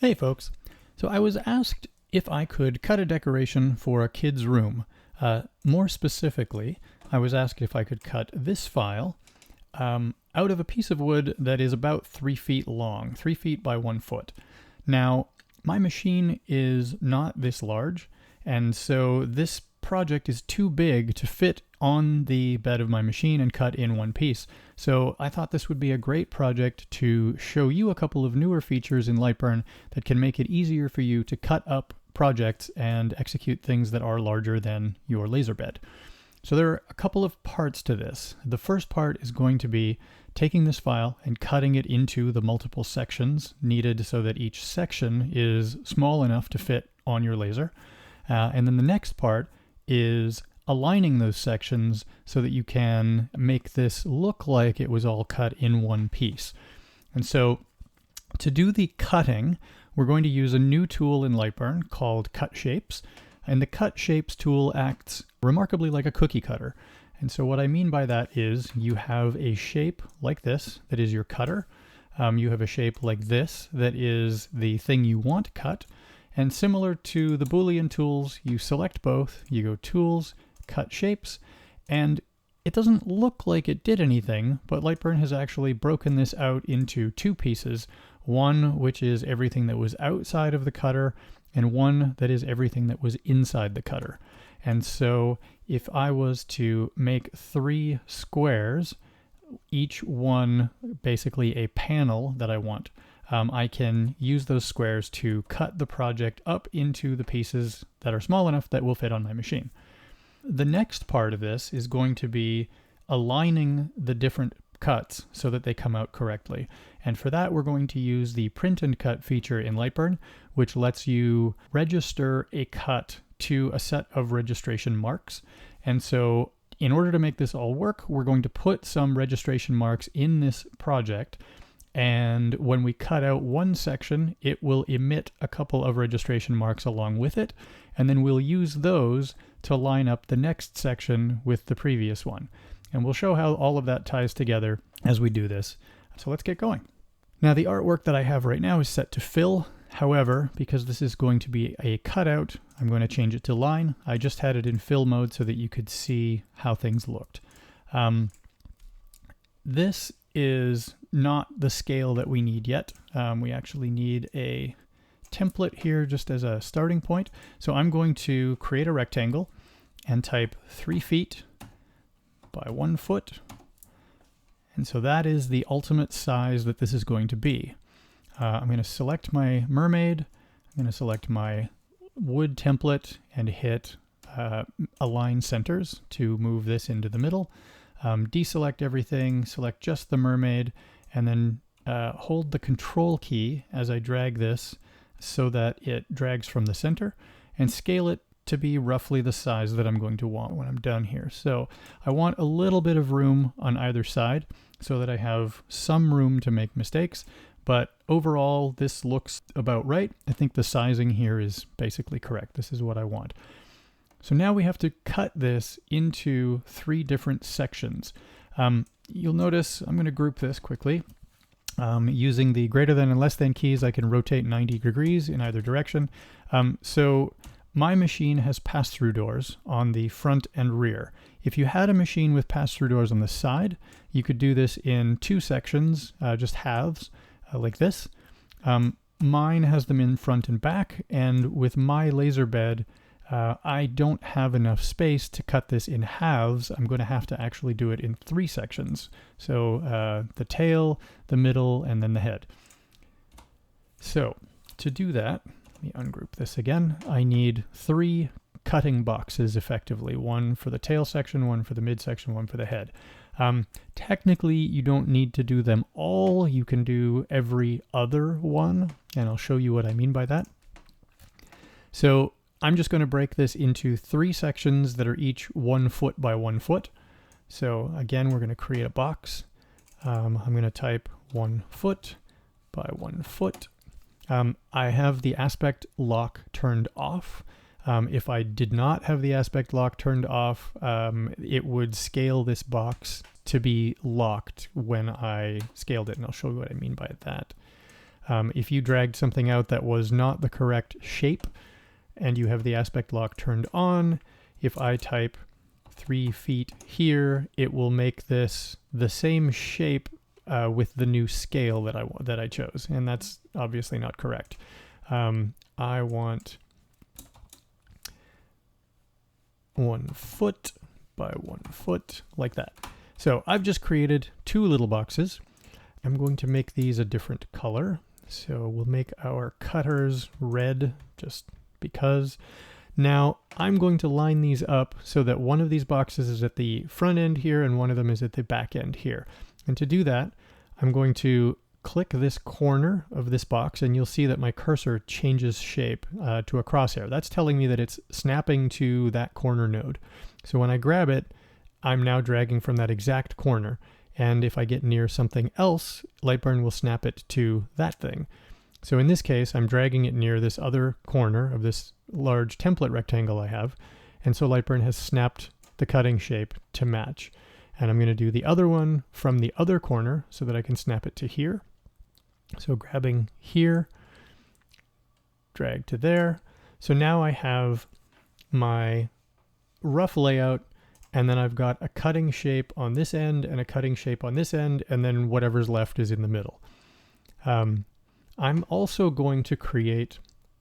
Hey folks, so I was asked if I could cut a decoration for a kid's room. More specifically, I was asked if I could cut this file out of a piece of wood that is about 3 feet long, 3 feet by 1 foot. Now, my machine is not this large, and so this project is too big to fit on the bed of my machine and cut in one piece. So I thought this would be a great project to show you a couple of newer features in LightBurn that can make it easier for you to cut up projects and execute things that are larger than your laser bed. So there are a couple of parts to this. The first part is going to be taking this file and cutting it into the multiple sections needed so that each section is small enough to fit on your laser. And then the next part is aligning those sections so that you can make this look like it was all cut in one piece. And so to do the cutting, we're going to use a new tool in LightBurn called Cut Shapes. And the Cut Shapes tool acts remarkably like a cookie cutter. And so what I mean by that is you have a shape like this that is your cutter. You have a shape like this that is the thing you want cut. And similar to the Boolean tools, you select both, you go Tools, Cut Shapes, and it doesn't look like it did anything, but LightBurn has actually broken this out into two pieces. One which is everything that was outside of the cutter, and one that is everything that was inside the cutter. And so if I was to make 3 squares, each one basically a panel that I want, I can use those squares to cut the project up into the pieces that are small enough that will fit on my machine. The next part of this is going to be aligning the different cuts so that they come out correctly. And for that, we're going to use the Print and Cut feature in LightBurn, which lets you register a cut to a set of registration marks. And so in order to make this all work, we're going to put some registration marks in this project. And when we cut out one section, it will emit a couple of registration marks along with it. And then we'll use those to line up the next section with the previous one. And we'll show how all of that ties together as we do this. So let's get going. Now the artwork that I have right now is set to fill. However, because this is going to be a cutout, I'm going to change it to line. I just had it in fill mode so that you could see how things looked. This is not the scale that we need yet. We actually need a template here just as a starting point. So I'm going to create a rectangle and type 3 feet by 1 foot. And so that is the ultimate size that this is going to be. I'm going to select my mermaid. I'm going to select my wood template and hit align centers to move this into the middle. Deselect everything, select just the mermaid, and then hold the Control key as I drag this so that it drags from the center, and scale it to be roughly the size that I'm going to want when I'm done here. So I want a little bit of room on either side so that I have some room to make mistakes, but overall this looks about right. I think the sizing here is basically correct. This is what I want. So now we have to cut this into 3 different sections. You'll notice I'm going to group this quickly. Using the greater than and less than keys, I can rotate 90 degrees in either direction. So my machine has pass-through doors on the front and rear. If you had a machine with pass-through doors on the side, you could do this in 2 sections, just halves, like this. Mine has them in front and back, and with my laser bed, I don't have enough space to cut this in halves. I'm going to have to actually do it in 3 sections. So the tail, the middle, and then the head. So to do that, let me ungroup this again. I need 3 cutting boxes effectively. One for the tail section, one for the midsection, one for the head. Technically, you don't need to do them all. You can do every other one, and I'll show you what I mean by that. So I'm just going to break this into 3 sections that are each 1 foot by 1 foot. So again, we're going to create a box. I'm going to type 1 foot by 1 foot. I have the aspect lock turned off. If I did not have the aspect lock turned off, it would scale this box to be locked when I scaled it, and I'll show you what I mean by that. If you dragged something out that was not the correct shape and you have the aspect lock turned on, if I type 3 feet here, it will make this the same shape with the new scale that I chose, and that's obviously not correct. I want 1 foot by 1 foot, like that. So I've just created 2 little boxes. I'm going to make these a different color. So we'll make our cutters red just because. Now I'm going to line these up so that one of these boxes is at the front end here and one of them is at the back end here. And to do that, I'm going to click this corner of this box and you'll see that my cursor changes shape to a crosshair. That's telling me that it's snapping to that corner node. So when I grab it, I'm now dragging from that exact corner. And if I get near something else, LightBurn will snap it to that thing. So in this case, I'm dragging it near this other corner of this large template rectangle I have. And so LightBurn has snapped the cutting shape to match. And I'm going to do the other one from the other corner so that I can snap it to here. So grabbing here, drag to there. So now I have my rough layout, and then I've got a cutting shape on this end and a cutting shape on this end, and then whatever's left is in the middle. I'm also going to create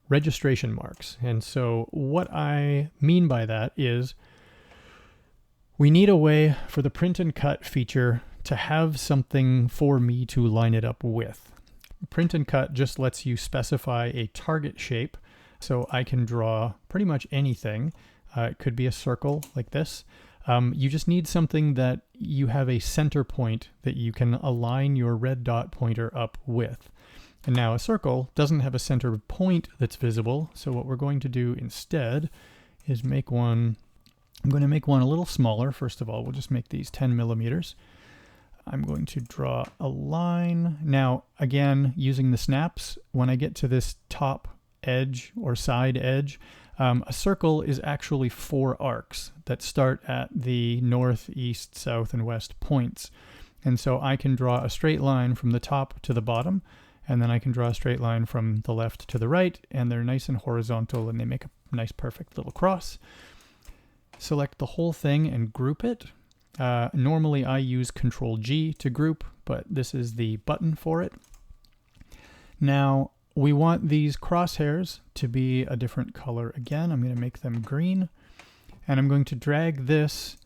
registration marks. And so what I mean by that is we need a way for the print and cut feature to have something for me to line it up with. Print and cut just lets you specify a target shape, so I can draw pretty much anything. It could be a circle like this. You just need something that you have a center point that you can align your red dot pointer up with. And now a circle doesn't have a center point that's visible, so what we're going to do instead is make one. I'm going to make one a little smaller. First of all, we'll just make these 10 millimeters. I'm going to draw a line. Now, again, using the snaps, when I get to this top edge or side edge, a circle is actually 4 arcs that start at the north, east, south, and west points. And so I can draw a straight line from the top to the bottom, and then I can draw a straight line from the left to the right, and they're nice and horizontal, and they make a nice, perfect little cross. Select the whole thing and group it. Normally I use Control-G to group, but this is the button for it. Now, we want these crosshairs to be a different color again. I'm going to make them green, and I'm going to drag this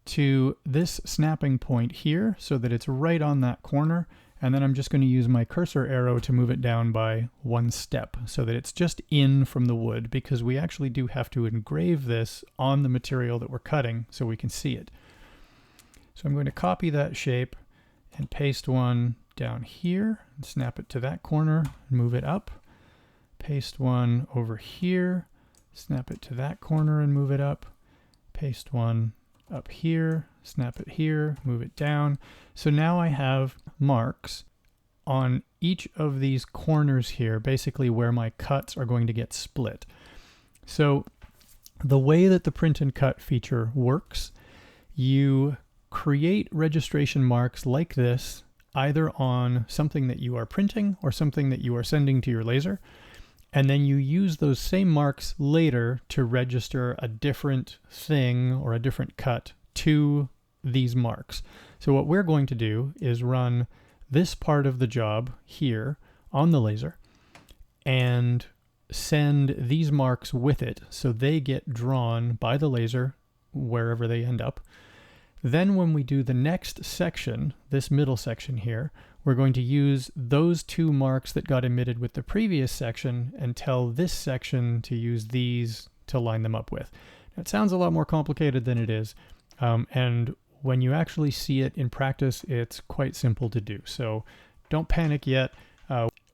to this snapping point here so that it's right on that corner, and then I'm just going to use my cursor arrow to move it down by 1 step so that it's just in from the wood, because we actually do have to engrave this on the material that we're cutting so we can see it. So I'm going to copy that shape and paste one down here and snap it to that corner and move it up. Paste one over here, snap it to that corner and move it up. Paste one up here, snap it here, move it down. So now I have marks on each of these corners here, basically where my cuts are going to get split. So the way that the print and cut feature works, you create registration marks like this, either on something that you are printing or something that you are sending to your laser. And then you use those same marks later to register a different thing or a different cut to these marks. So what we're going to do is run this part of the job here on the laser and send these marks with it so they get drawn by the laser wherever they end up. Then when we do the next section, this middle section here, we're going to use those 2 marks that got emitted with the previous section and tell this section to use these to line them up with. Now, it sounds a lot more complicated than it is, and when you actually see it in practice, it's quite simple to do. So don't panic yet.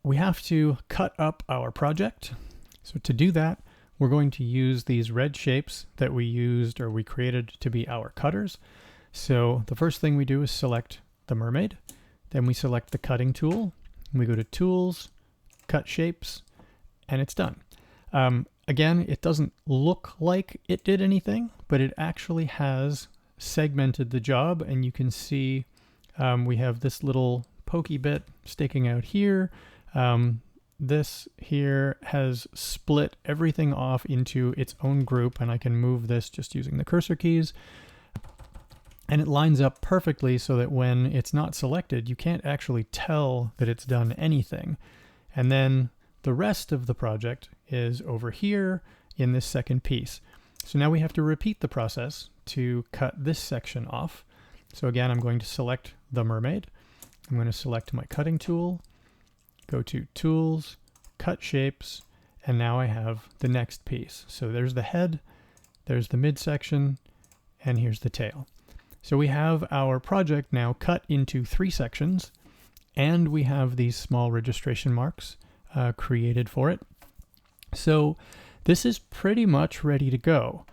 We have to cut up our project. So to do that, we're going to use these red shapes that we used or we created to be our cutters. So the first thing we do is select the mermaid. Then we select the cutting tool. We go to Tools, Cut Shapes, and it's done. Again, it doesn't look like it did anything, but it actually has segmented the job, and you can see we have this little pokey bit sticking out here. This here has split everything off into its own group, and I can move this just using the cursor keys. And it lines up perfectly so that when it's not selected, you can't actually tell that it's done anything. And then the rest of the project is over here in this second piece. So now we have to repeat the process to cut this section off. So again, I'm going to select the mermaid. I'm going to select my cutting tool, go to Tools, Cut Shapes, and now I have the next piece. So there's the head, there's the midsection, and here's the tail. So we have our project now cut into 3 sections, and we have these small registration marks created for it. So this is pretty much ready to go.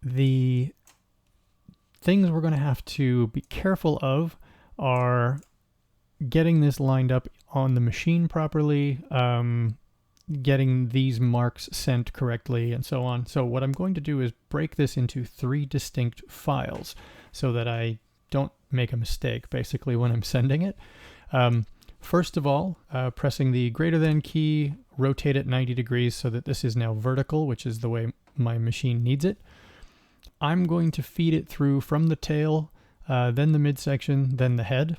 The things we're going to have to be careful of are getting this lined up on the machine properly, getting these marks sent correctly, and so on. So what I'm going to do is break this into 3 distinct files so that I don't make a mistake basically when I'm sending it. First of all, pressing the greater than key, rotate it 90 degrees so that this is now vertical, which is the way my machine needs it. I'm going to feed it through from the tail, then the midsection, then the head.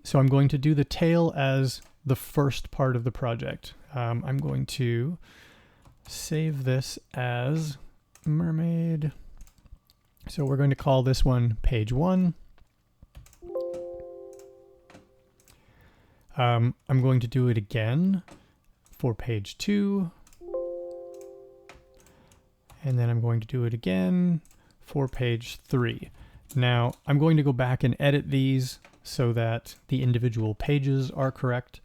So I'm going to do the tail as the first part of the project. I'm going to save this as mermaid. So we're going to call this one page 1. I'm going to do it again for page 2. And then I'm going to do it again for page 3. Now I'm going to go back and edit these so that the individual pages are correct.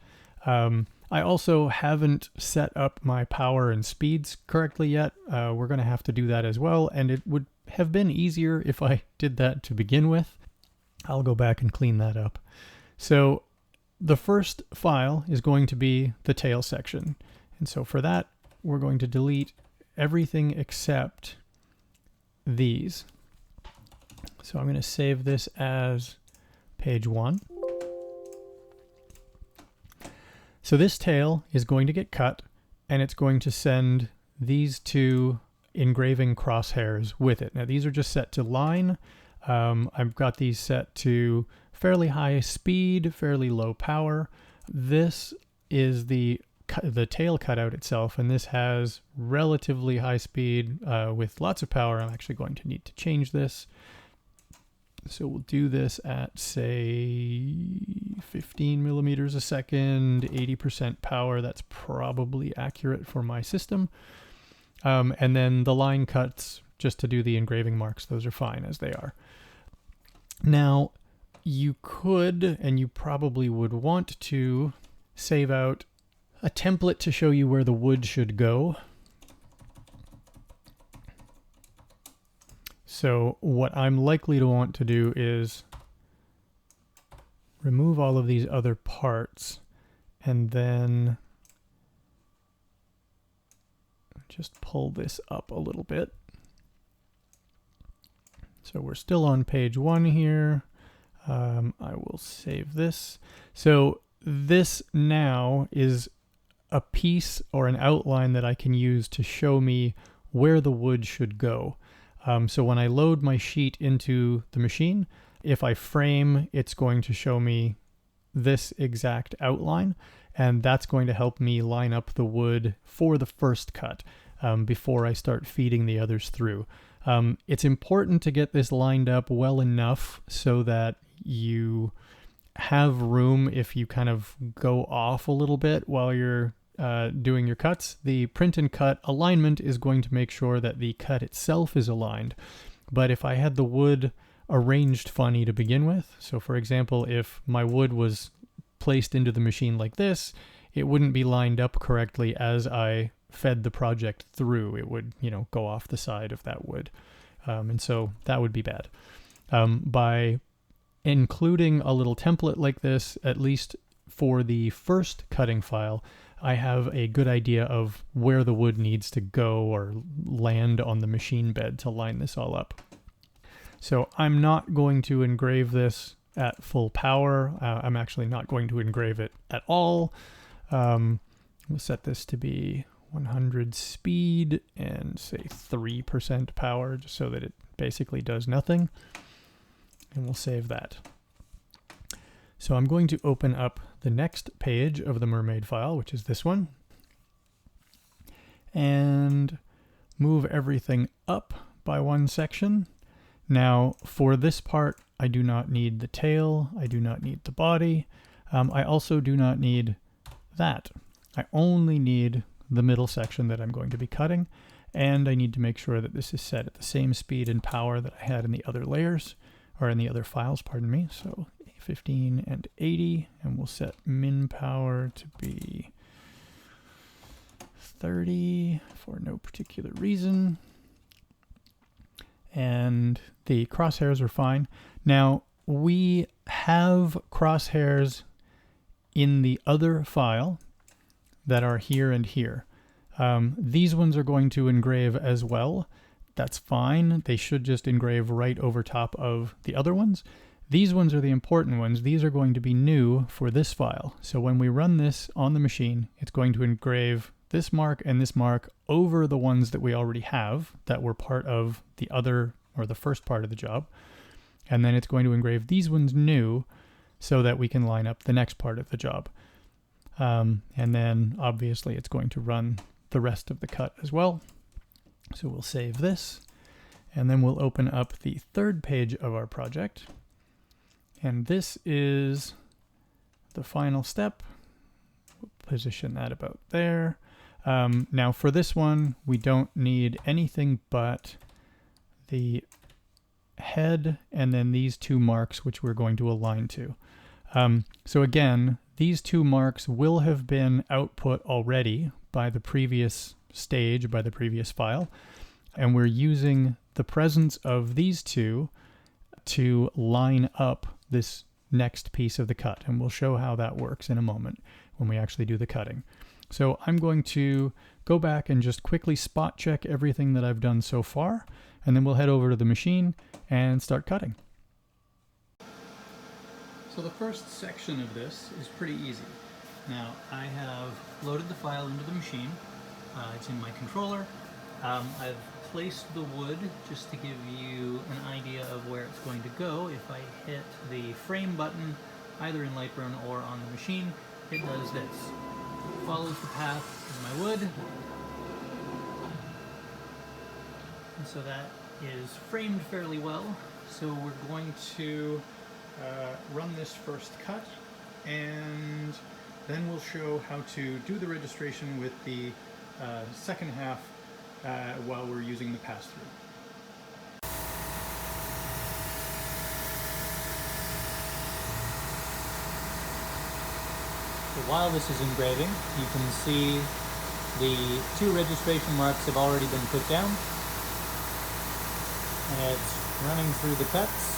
I also haven't set up my power and speeds correctly yet. We're going to have to do that as well, and it would have been easier if I did that to begin with. I'll go back and clean that up. So the first file is going to be the tail section. And so for that, we're going to delete everything except these. So I'm going to save this as page 1. So this tail is going to get cut, and it's going to send these 2 engraving crosshairs with it. Now these are just set to line. I've got these set to fairly high speed, fairly low power. This is the tail cutout itself, and this has relatively high speed with lots of power. I'm actually going to need to change this. So we'll do this at, say, 15 millimeters a second, 80% power. That's probably accurate for my system. And then the line cuts, just to do the engraving marks, those are fine as they are. Now, you could, and you probably would want to, save out a template to show you where the wood should go. So what I'm likely to want to do is remove all of these other parts and then just pull this up a little bit. So we're still on page 1 here. I will save this. So this now is a piece or an outline that I can use to show me where the wood should go. So when I load my sheet into the machine, if I frame, it's going to show me this exact outline, and that's going to help me line up the wood for the first cut before I start feeding the others through. It's important to get this lined up well enough so that you have room if you kind of go off a little bit while you're doing your cuts. The print and cut alignment is going to make sure that the cut itself is aligned. But if I had the wood arranged funny to begin with, so for example, if my wood was placed into the machine like this, it wouldn't be lined up correctly as I fed the project through. It would, go off the side of that wood. And so that would be bad. By including a little template like this, at least for the first cutting file, I have a good idea of where the wood needs to go or land on the machine bed to line this all up. So I'm not going to engrave this at full power. I'm actually not going to engrave it at all. We'll set this to be 100 speed and say 3% power, just so that it basically does nothing. And we'll save that. So I'm going to open up the next page of the mermaid file, which is this one, and move everything up by one section. Now, for this part, I do not need the tail. I do not need the body. I also do not need that. I only need the middle section that I'm going to be cutting, and I need to make sure that this is set at the same speed and power that I had in the other layers, or in the other files, pardon me. So 15 and 80, and we'll set min power to be 30 for no particular reason. And the crosshairs are fine. Now, we have crosshairs in the other file that are here and here. These ones are going to engrave as well. That's fine. They should just engrave right over top of the other ones. These ones are the important ones. These are going to be new for this file. So when we run this on the machine, it's going to engrave this mark and this mark over the ones that we already have that were part of the other, or the first part of the job. And then it's going to engrave these ones new so that we can line up the next part of the job. And then obviously it's going to run the rest of the cut as well. So we'll save this, and then we'll open up the third page of our project. And this is the final step. We'll position that about there. Now for this one, we don't need anything but the head and then these two marks, which we're going to align to. So again, these two marks will have been output already by the previous stage, by the previous file, and we're using the presence of these two to line up this next piece of the cut, and we'll show how that works in a moment when we actually do the cutting. So I'm going to go back and just quickly spot check everything that I've done so far, and then we'll head over to the machine and start cutting. So the first section of this is pretty easy. Now, I have loaded the file into the machine. It's in my controller. I've placed the wood just to give you an idea of where it's going to go. If I hit the frame button, either in LightBurn or on the machine, it does this. It follows the path of my wood. And so that is framed fairly well. So we're going to run this first cut, and then we'll show how to do the registration with the second half while we're using the pass-through. So while this is engraving, you can see the two registration marks have already been put down. And it's running through the cuts.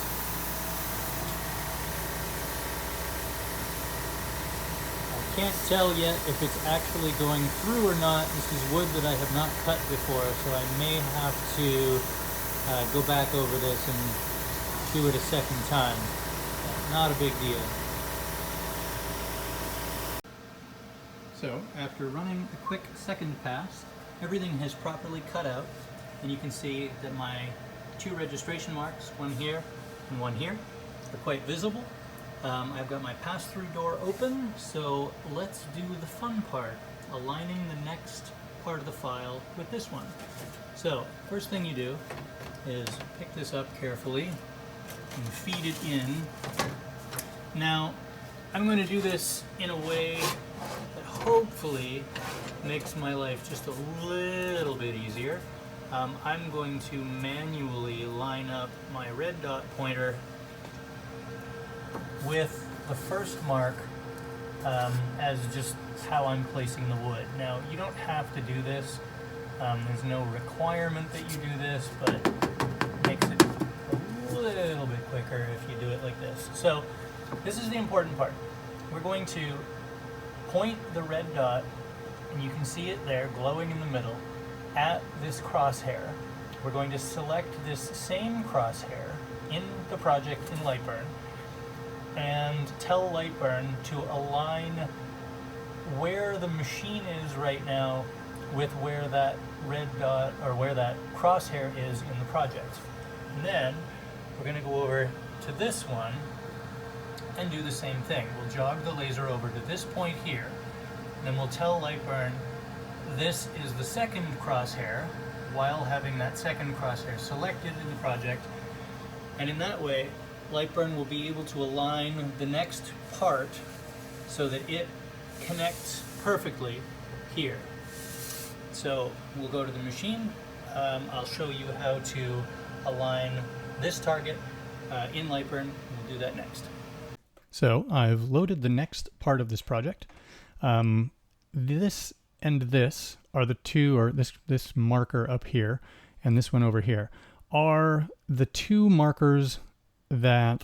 Can't tell yet if it's actually going through or not. This is wood that I have not cut before, so I may have to go back over this and do it a second time. Not a big deal. So after running a quick second pass, everything has properly cut out, and you can see that my two registration marks, one here and one here, are quite visible. I've got my pass-through door open, so let's do the fun part, aligning the next part of the file with this one. So, first thing you do is pick this up carefully and feed it in. Now, I'm going to do this in a way that hopefully makes my life just a little bit easier. I'm going to manually line up my red dot pointer with the first mark as just how I'm placing the wood. Now, you don't have to do this. There's no requirement that you do this, but it makes it a little bit quicker if you do it like this. So, this is the important part. We're going to point the red dot, and you can see it there glowing in the middle, at this crosshair. We're going to select this same crosshair in the project in LightBurn, and tell LightBurn to align where the machine is right now with where that red dot or where that crosshair is in the project. And then we're going to go over to this one and do the same thing. We'll jog the laser over to this point here, and then we'll tell LightBurn this is the second crosshair while having that second crosshair selected in the project. And in that way, LightBurn will be able to align the next part so that it connects perfectly here. So we'll go to the machine. I'll show you how to align this target in LightBurn. We'll do that next. So I've loaded the next part of this project. This and this are the two, or this marker up here and this one over here, are the two markers that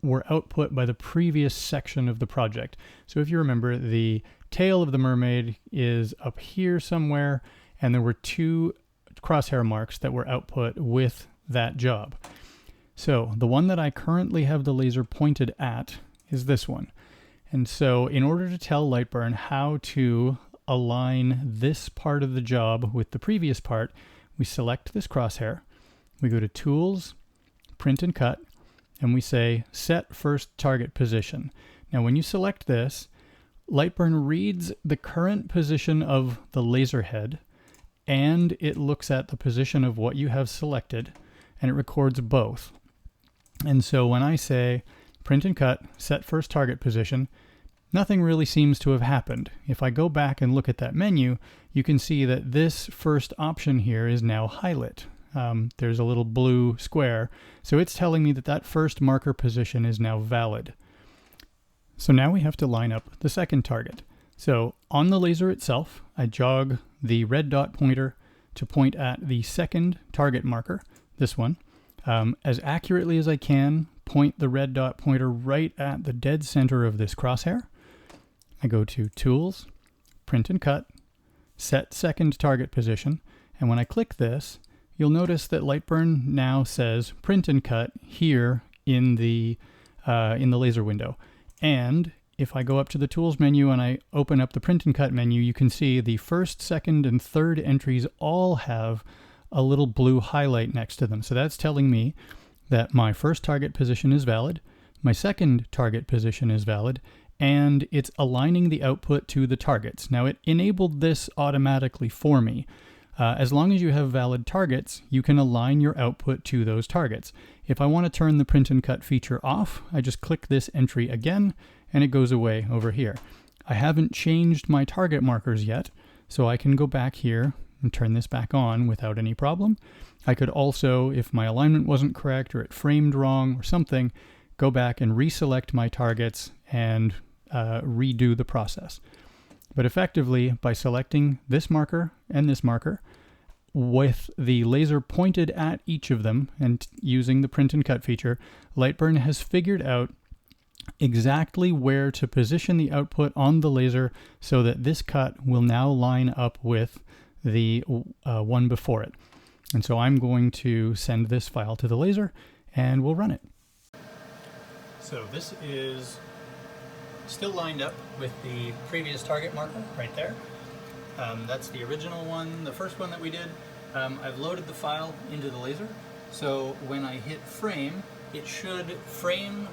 were output by the previous section of the project. So if you remember, the tail of the mermaid is up here somewhere, and there were two crosshair marks that were output with that job. So the one that I currently have the laser pointed at is this one. And so in order to tell LightBurn how to align this part of the job with the previous part, we select this crosshair, we go to Tools, Print and Cut, and we say Set First Target Position. Now when you select this, LightBurn reads the current position of the laser head, and it looks at the position of what you have selected, and it records both. And so when I say Print and Cut, Set First Target Position, nothing really seems to have happened. If I go back and look at that menu, you can see that this first option here is now highlit. There's a little blue square, so it's telling me that that first marker position is now valid. So now we have to line up the second target. So on the laser itself, I jog the red dot pointer to point at the second target marker, this one. As accurately as I can, point the red dot pointer right at the dead center of this crosshair. I go to Tools, Print and Cut, Set Second Target Position, and when I click this, you'll notice that LightBurn now says Print and Cut here in the laser window. And if I go up to the Tools menu and I open up the Print and Cut menu, you can see the first, second, and third entries all have a little blue highlight next to them. So that's telling me that my first target position is valid, my second target position is valid, and it's aligning the output to the targets. Now it enabled this automatically for me. As long as you have valid targets, you can align your output to those targets. If I want to turn the Print and Cut feature off, I just click this entry again, and it goes away over here. I haven't changed my target markers yet, so I can go back here and turn this back on without any problem. I could also, if my alignment wasn't correct or it framed wrong or something, go back and reselect my targets and redo the process. But effectively, by selecting this marker and this marker, with the laser pointed at each of them and using the Print and Cut feature, LightBurn has figured out exactly where to position the output on the laser so that this cut will now line up with the one before it. And so I'm going to send this file to the laser and we'll run it. So this is still lined up with the previous target marker right there. That's the original one, the first one that we did. I've loaded the file into the laser, so when I hit frame, it should frame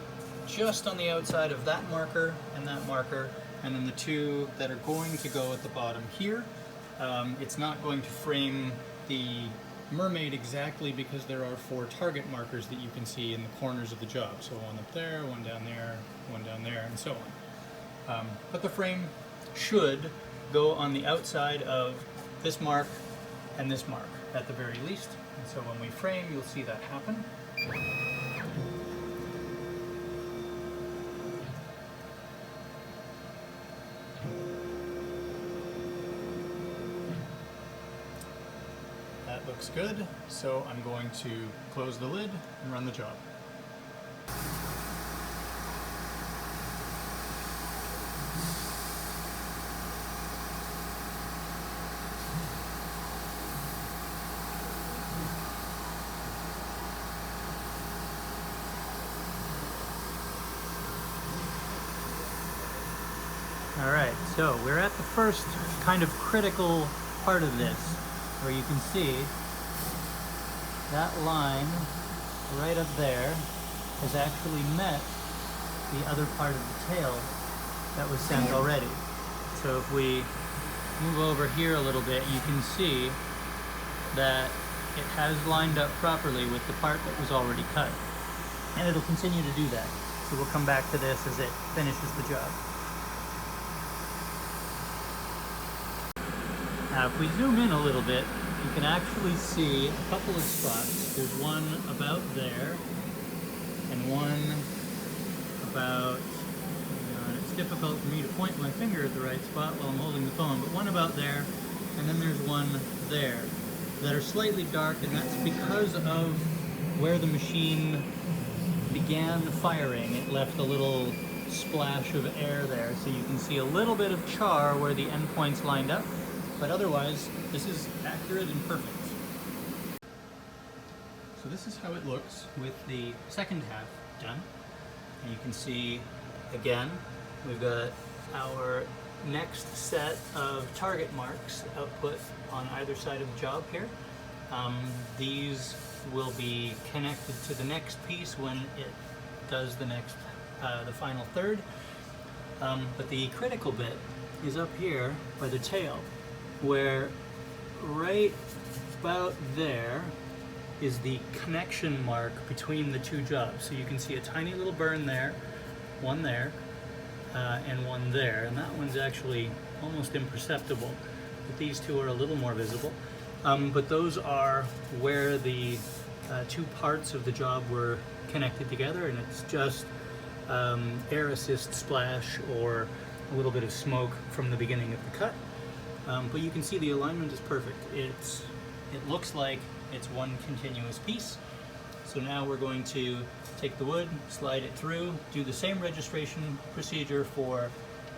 just on the outside of that marker, and then the two that are going to go at the bottom here. It's not going to frame the mermaid exactly because there are 4 target markers that you can see in the corners of the job. So one up there, one down there, and so on. But the frame should go on the outside of this mark and this mark at the very least. And so when we frame, you'll see that happen. That looks good, so I'm going to close the lid and run the job. So we're at the first kind of critical part of this, where you can see that line right up there has actually met the other part of the tail that was sent already. So if we move over here a little bit, you can see that it has lined up properly with the part that was already cut. And it'll continue to do that. So we'll come back to this as it finishes the job. Now if we zoom in a little bit, you can actually see a couple of spots. There's one about there, and one about, it's difficult for me to point my finger at the right spot while I'm holding the phone, but one about there, and then there's one there that are slightly dark, and that's because of where the machine began firing. It left a little splash of air there, so you can see a little bit of char where the endpoints lined up, but otherwise this is accurate and perfect. So this is how it looks with the second half done. And you can see, again, we've got our next set of target marks output on either side of the job here. These will be connected to the next piece when it does the next, the final third. But the critical bit is up here by the tail, where right about there is the connection mark between the two jobs. So you can see a tiny little burn there, and one there, and that one's actually almost imperceptible, but these two are a little more visible. But those are where the two parts of the job were connected together, and it's just air assist splash or a little bit of smoke from the beginning of the cut. But you can see the alignment is perfect. It looks like it's one continuous piece. So now we're going to take the wood, slide it through, do the same registration procedure for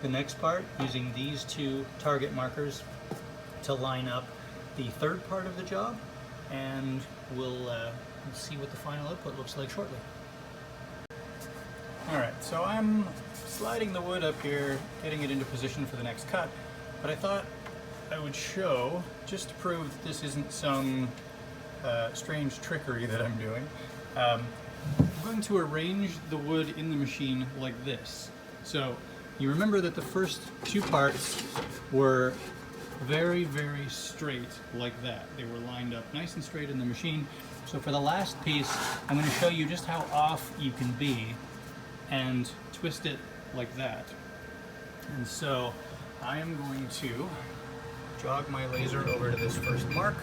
the next part using these two target markers to line up the third part of the job, and we'll see what the final output looks like shortly. Alright, so I'm sliding the wood up here, getting it into position for the next cut, but I thought I would show, just to prove that this isn't some strange trickery that I'm doing. I'm going to arrange the wood in the machine like this. So you remember that the first two parts were very, very straight like that. They were lined up nice and straight in the machine. So for the last piece, I'm going to show you just how off you can be and twist it like that. And so I am going to jog my laser over to this first mark.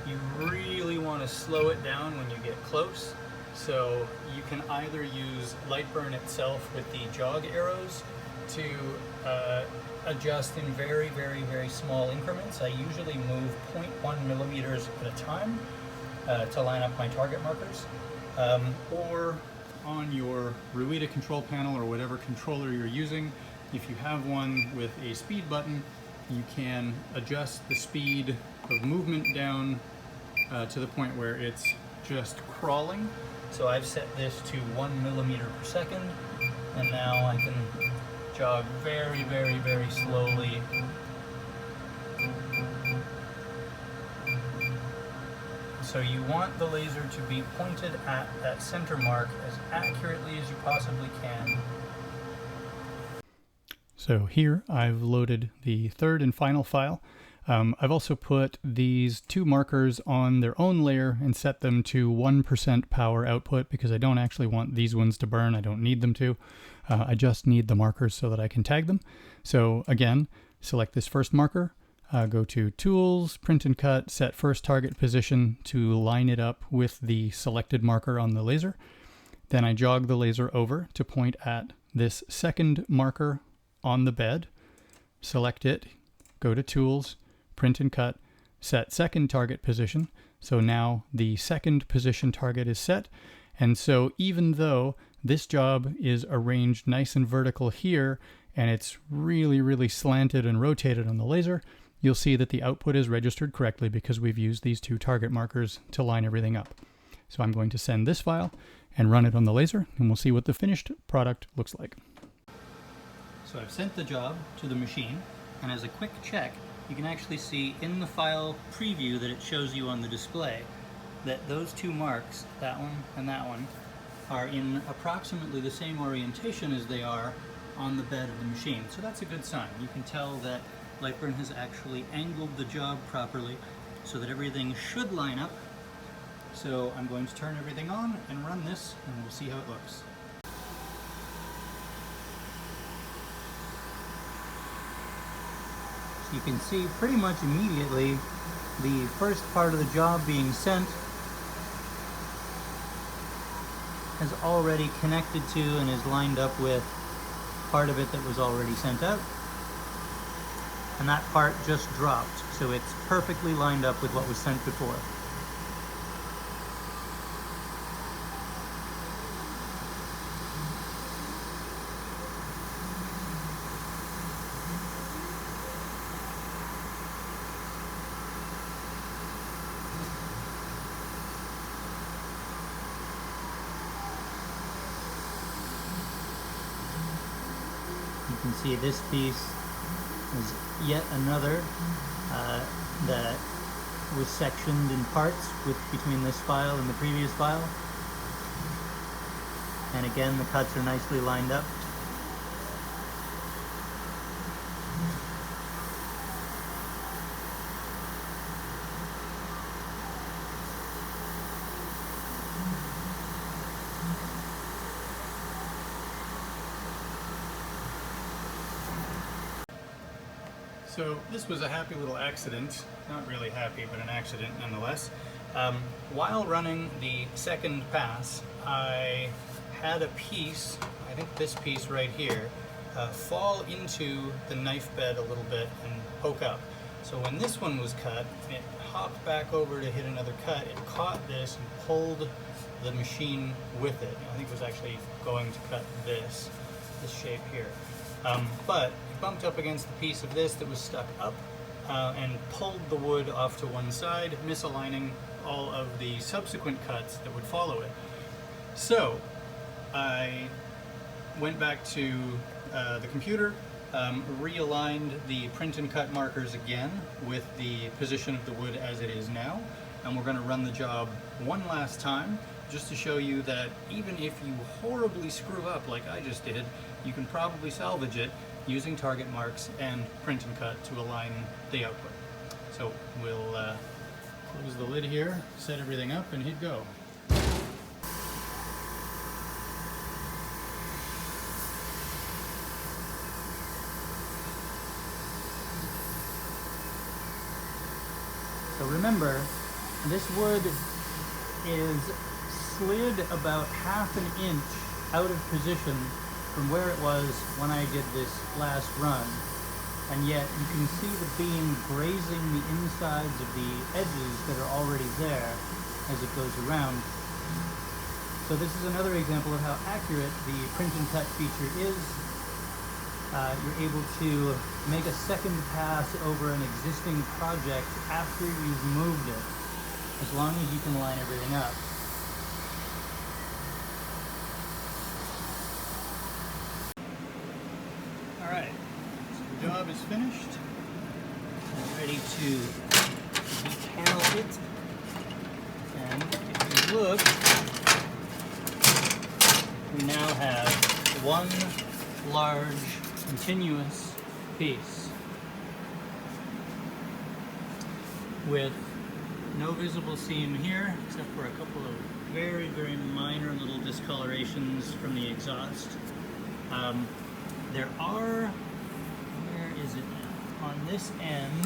You really want to slow it down when you get close. So you can either use LightBurn itself with the jog arrows to adjust in very, very, very small increments. I usually move 0.1 millimeters at a time to line up my target markers. Or on your Ruida control panel or whatever controller you're using, if you have one with a speed button, you can adjust the speed of movement down to the point where it's just crawling. So I've set this to 1 millimeter per second, and now I can jog very, very, very slowly. So you want the laser to be pointed at that center mark as accurately as you possibly can. So here I've loaded the third and final file. I've also put these two markers on their own layer and set them to 1% power output because I don't actually want these ones to burn. I don't need them to. I just need the markers so that I can tag them. So again, select this first marker, go to Tools, Print and Cut, set first target position to line it up with the selected marker on the laser. Then I jog the laser over to point at this second marker on the bed, select it, go to Tools, Print and Cut, set second target position. So now the second position target is set. And so even though this job is arranged nice and vertical here, and it's really, really slanted and rotated on the laser, you'll see that the output is registered correctly because we've used these two target markers to line everything up. So I'm going to send this file and run it on the laser, and we'll see what the finished product looks like. So I've sent the job to the machine, and as a quick check, you can actually see in the file preview that it shows you on the display that those two marks, that one, are in approximately the same orientation as they are on the bed of the machine. So that's a good sign. You can tell that LightBurn has actually angled the job properly so that everything should line up. So I'm going to turn everything on and run this, and we'll see how it looks. So you can see pretty much immediately the first part of the job being sent has already connected to and is lined up with part of it that was already sent out. And that part just dropped, so it's perfectly lined up with what was sent before. You can see this piece is yet another that was sectioned in parts between this file and the previous file. And again, the cuts are nicely lined up. So this was a happy little accident, not really happy, but an accident nonetheless. While running the second pass, I had a piece, I think this piece right here, fall into the knife bed a little bit and poke up. So when this one was cut, it hopped back over to hit another cut, it caught this and pulled the machine with it. I think it was actually going to cut this shape here. But it bumped up against the piece of this that was stuck up and pulled the wood off to one side, misaligning all of the subsequent cuts that would follow it. So I went back to the computer, realigned the print and cut markers again with the position of the wood as it is now, and we're going to run the job one last time just to show you that even if you horribly screw up like I just did, you can probably salvage it using target marks and print and cut to align the output. So we'll close the lid here, set everything up, and hit go. So remember, this wood is slid about ½ an inch out of position from where it was when I did this last run, and yet you can see the beam grazing the insides of the edges that are already there as it goes around. So this is another example of how accurate the print and cut feature is. You're able to make a second pass over an existing project after you've moved it, as long as you can line everything up. Alright, so the job is finished. I'm ready to depanel it. And if you look, we now have one large continuous piece with no visible seam here, except for a couple of very, very minor little discolorations from the exhaust. There are, where is it now? On this end,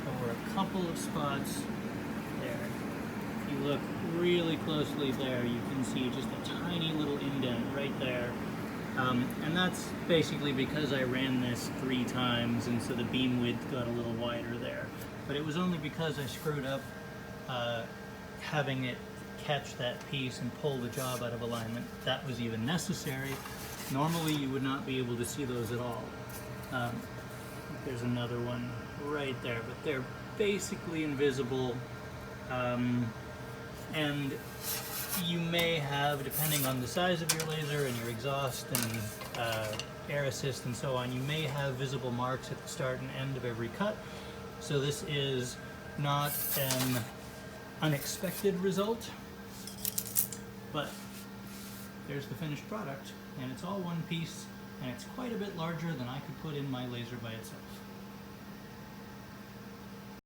there were a couple of spots there. If you look really closely there, you can see just a tiny little indent right there. And that's basically because I ran this 3 times, and so the beam width got a little wider there. But it was only because I screwed up having it catch that piece and pull the job out of alignment that was even necessary. Normally you would not be able to see those at all. There's another one right there, but they're basically invisible. And you may have, depending on the size of your laser and your exhaust and air assist and so on, you may have visible marks at the start and end of every cut. So this is not an unexpected result, but there's the finished product, and it's all one piece, and it's quite a bit larger than I could put in my laser by itself.